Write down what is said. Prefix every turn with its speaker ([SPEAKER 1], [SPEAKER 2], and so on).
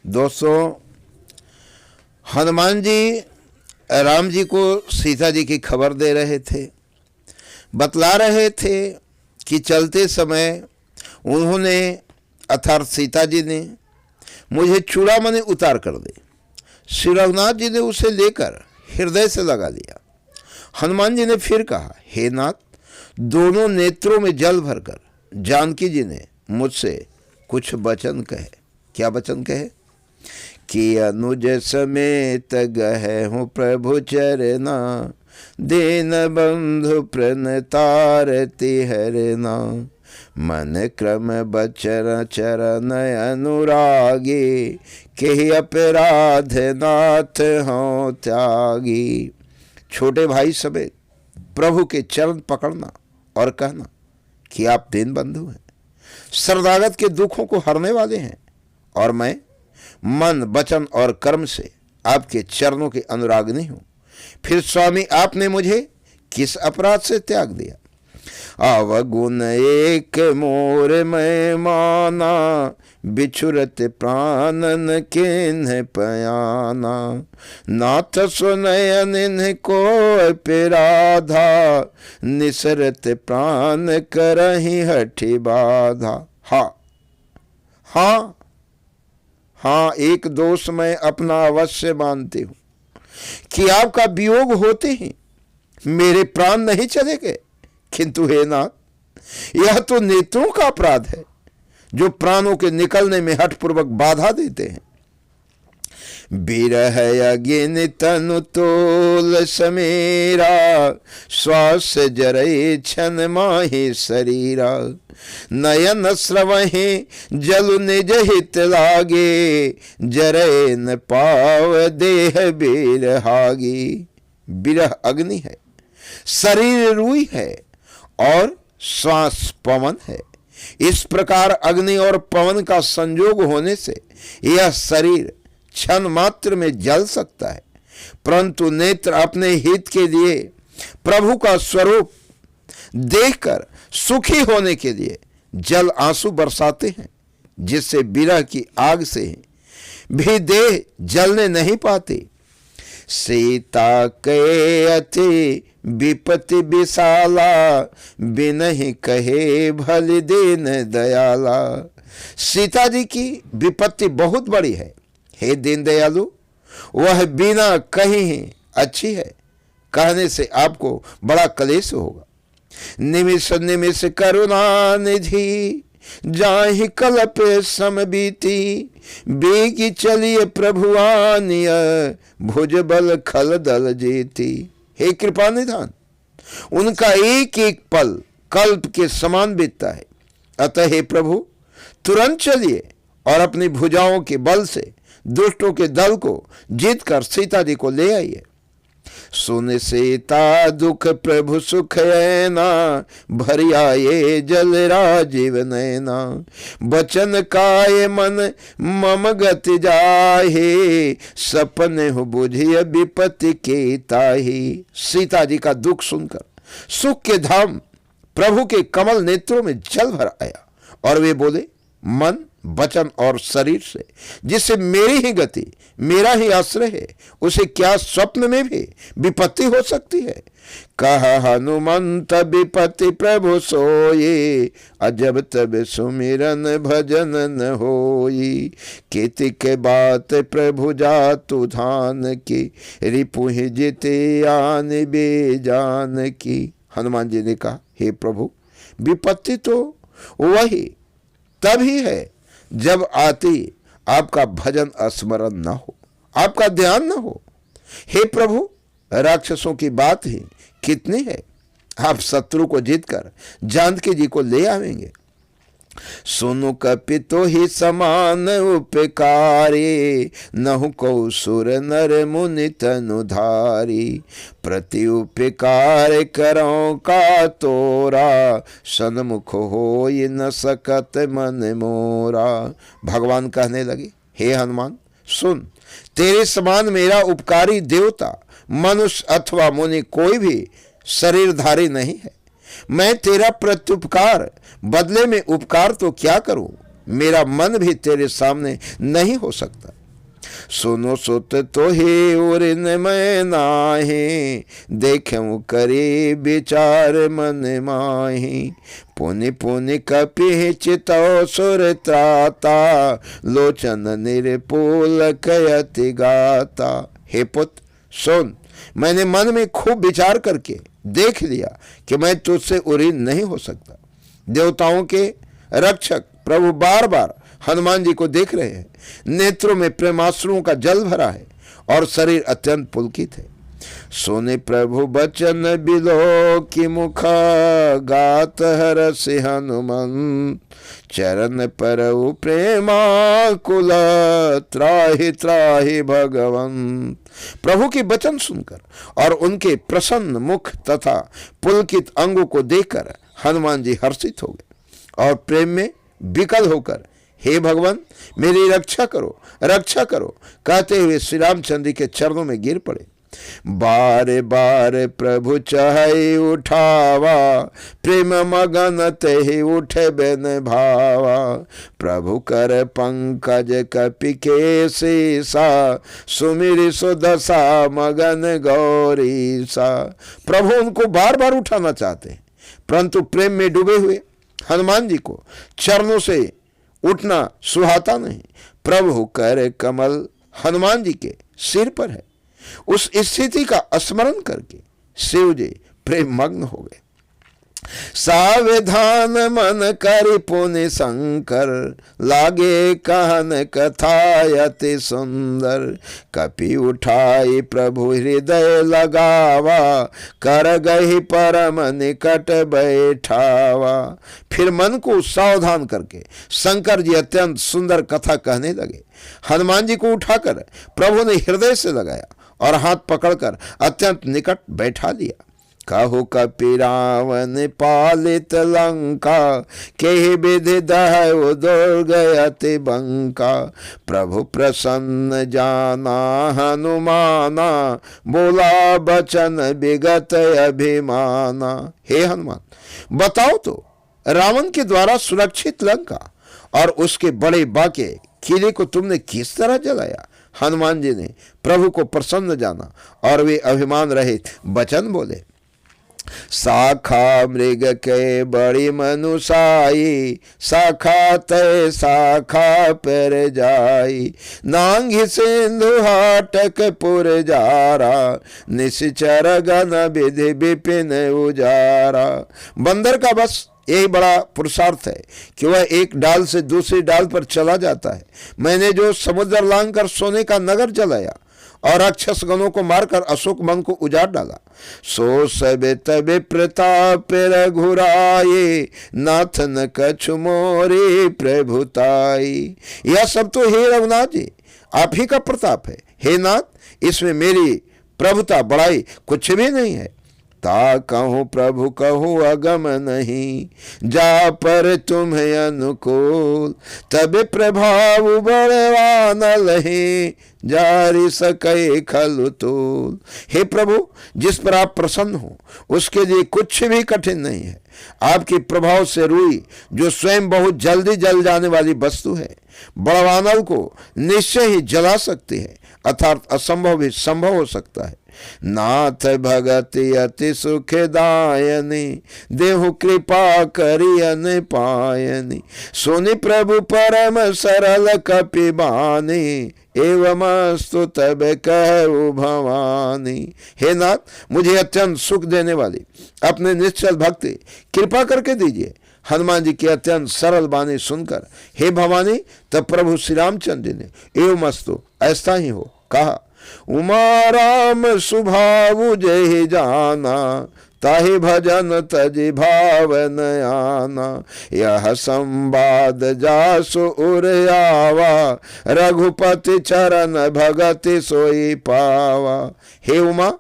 [SPEAKER 1] दोस्तों, हनुमान जी राम जी को सीता जी की खबर दे रहे थे, बतला रहे थे कि चलते समय उन्होंने अर्थात सीता जी ने मुझे चूड़ामणि उतार कर दे। श्री रघुनाथ जी ने उसे लेकर हृदय से लगा लिया। हनुमान जी ने फिर कहा, हे नाथ, दोनों नेत्रों में जल भरकर जानकी जी ने मुझसे कुछ वचन कहे। क्या वचन कहे? कि अनुज समेत गए हूँ प्रभु चरना, दीन बंधु प्रणतारति हरना, मन क्रम बचर चरण अनुरागी, के अपराध नाथ हों त्यागी। छोटे भाई समेत प्रभु के चरण पकड़ना और कहना कि आप दीन बंधु हैं, शरणागत के दुखों को हरने वाले हैं, और मैं मन वचन और कर्म से आपके चरणों के अनुरागिनी हूं। फिर स्वामी, आपने मुझे किस अपराध से त्याग दिया? अवगुण एक मोर मैं माना, बिछुरत प्राणन किन्ह पयाना, नाथ सुनयन इन्ह को पिराधा, निसरत प्राण करहि हठि बाधा। हाँ, एक दोष मैं अपना अवश्य मानती हूं कि आपका वियोग होते ही मेरे प्राण नहीं चले गए, किंतु हे नाथ, यह तो नेत्रों का अपराध है जो प्राणों के निकलने में हठपूर्वक बाधा देते हैं। बिरह अगिन तनु तोल समेरा, श्वास जरई छन माहि शरीरा, नयन स्रवहि जल निज हित लागे, जरे न पाव देह बिरहागी। बिरह अग्नि है, शरीर रूई है और श्वास पवन है। इस प्रकार अग्नि और पवन का संयोग होने से यह शरीर क्षण मात्र में जल सकता है, परंतु नेत्र अपने हित के लिए प्रभु का स्वरूप देखकर सुखी होने के लिए जल आंसू बरसाते हैं, जिससे विरह की आग से भी देह जलने नहीं पाती। सीता के अति विपत्ति विशाला, बिनहि कहे भल दीन दयाला। सीता जी की विपत्ति बहुत बड़ी है, हे दीन दयालु, वह बिना कहीं ही अच्छी है। कहने से आपको बड़ा क्लेश होगा। निमिष निमिष करुणा निधि, जाहि कल्प सम बीती, बेगी चलिए प्रभु आनिय, भुज बल खल दल जीती। हे कृपा निधान, उनका एक एक पल कल्प के समान बीतता है। अतः हे प्रभु, तुरंत चलिए और अपनी भुजाओं के बल से दुष्टों के दल को जीत कर सीता जी को ले आइए। सुन सीता दुख प्रभु सुख ऐना, भरि आए जल राजीव नैना, बचन काय मन मम गति जाहे, सपने हो बुझिय विपत्ति के ताही। सीता जी का दुख सुनकर सुख के धाम प्रभु के कमल नेत्रों में जल भर आया और वे बोले, मन वचन और शरीर से जिससे मेरी ही गति, मेरा ही आश्रय है, उसे क्या स्वप्न में भी विपत्ति हो सकती है? कहा हनुमंत विपत्ति प्रभु सोये, अजब तब सुमिरन भजन न होई, केति के बात प्रभु जातु धान की, रिपुहि जिते आन बेजान की। हनुमान जी ने कहा, हे प्रभु, विपत्ति तो वही तभी है जब आती आपका भजन स्मरण न हो, आपका ध्यान न हो। हे प्रभु, राक्षसों की बात ही कितनी है, आप शत्रु को जीतकर जानकी जी को ले आवेंगे। सुनु कपितो ही समान उपकारी, नहु को सुर नर मुनि तनुधारी, प्रति उपकार करो का तोरा, सन्मुख होई न सकत मन मोरा। भगवान कहने लगे, हे हनुमान, सुन, तेरे समान मेरा उपकारी देवता, मनुष्य अथवा मुनि कोई भी शरीरधारी नहीं है। मैं तेरा प्रत्युपकार बदले में उपकार तो क्या करूं, मेरा मन भी तेरे सामने नहीं हो सकता। सुनो सुत तो ही उरिन मैं नाही, देखूं करी विचार मन माही। पुनि पुनि कपि चितौ सुर त्राता, लोचन निरपुल कयति गाता। हे पुत्र सुन, मैंने मन में खूब विचार करके देख लिया कि मैं तुझसे उरीन नहीं हो सकता। देवताओं के रक्षक प्रभु बार बार हनुमान जी को देख रहे हैं। नेत्रों में प्रेमाश्रुओं का जल भरा है और शरीर अत्यंत पुलकित है। सुने प्रभु बचन बिलो की मुख, गात हरस हनुमान। चरण परउ प्रेमा कुल, त्राहि त्राहि भगवंत। प्रभु के वचन सुनकर और उनके प्रसन्न मुख तथा पुलकित अंगों को देखकर हनुमान जी हर्षित हो गए और प्रेम में विकल होकर हे भगवान मेरी रक्षा करो कहते हुए श्री रामचंद्र के चरणों में गिर पड़े। बार बार प्रभु चाहे उठावा, प्रेम मगन ते उठे बेन भावा। प्रभु कर पंकज कपि के शीसा, सुमिर सुदशा मगन गौरी सा। प्रभु उनको बार बार उठाना चाहते हैं, परंतु प्रेम में डूबे हुए हनुमान जी को चरणों से उठना सुहाता नहीं। प्रभु कर कमल हनुमान जी के सिर पर है। उस स्थिति का स्मरण करके शिव जी प्रेम मग्न हो गए। सावधान मन करि पुनि शंकर, लागे कहन कथा अति सुंदर। कपि उठाई प्रभु हृदय लगावा, कर गही परम निकट बैठावा। फिर मन को सावधान करके शंकर जी अत्यंत सुंदर कथा कहने लगे। हनुमान जी को उठाकर प्रभु ने हृदय से लगाया और हाथ पकड़कर अत्यंत निकट बैठा लिया। कहु कपि रावण पालित लंका, केहि विधि दहउ दुर्ग अति बंका। प्रभु प्रसन्न जाना हनुमाना, बोला बचन विगत अभिमाना। हे हनुमान बताओ तो, रावण के द्वारा सुरक्षित लंका और उसके बड़े बाके किले को तुमने किस तरह जलाया। हनुमान जी ने प्रभु को प्रसन्न जाना और वे अभिमान रहित वचन बोले। शाखा मृग के बड़ी मनुषाई, शाखा तय शाखा पर जाई। नांगी सिंधु हाटक पुर जारा, निश्चर गण विधि विपिन उजारा। बंदर का बस यही बड़ा पुरुषार्थ है कि वह एक डाल से दूसरी डाल पर चला जाता है। मैंने जो समुद्र लांग कर सोने का नगर जलाया और राक्षस गणों को मारकर अशोक वन को उजाड़ डाला, सो सबे तबे प्रताप रघुराये, नाथन कछु मोरे प्रभुताई। यह सब तो हे रघुनाथ जी आप ही का प्रताप है। हे नाथ इसमें मेरी प्रभुता बड़ाई कुछ भी नहीं है। ता कहूँ प्रभु कहूँ अगम नहीं, जा पर तुम्हें अनुकूल। तब प्रभाव बड़वान लहे, जारी सके खलु तूल। हे प्रभु जिस पर आप प्रसन्न हो उसके लिए कुछ भी कठिन नहीं है। आपके प्रभाव से रुई जो स्वयं बहुत जल्दी जल जाने वाली वस्तु है, बड़वानल को निश्चय ही जला सकती है, अर्थात असंभव भी संभव हो सकता है। नाथ भगति अति सुखदायनी, देहु कृपा करियन पायनी। सुनि प्रभु परम सरल कपि बानी, एवमस्तु तब कहु भवानी। हे नाथ मुझे अत्यंत सुख देने वाली अपने निश्चल भक्ति कृपा करके दीजिए। हनुमान जी की अत्यंत सरल बानी सुनकर हे भवानी तब प्रभु श्री रामचंद्र जी ने एवमस्तु ऐसा ही हो कहा। उमा राम सुभावु जय जाना, ताहि भजन तजि भावन आना। यह संवाद जासु उर आवा, रघुपति चरण भगति सोई पावा। हे उमा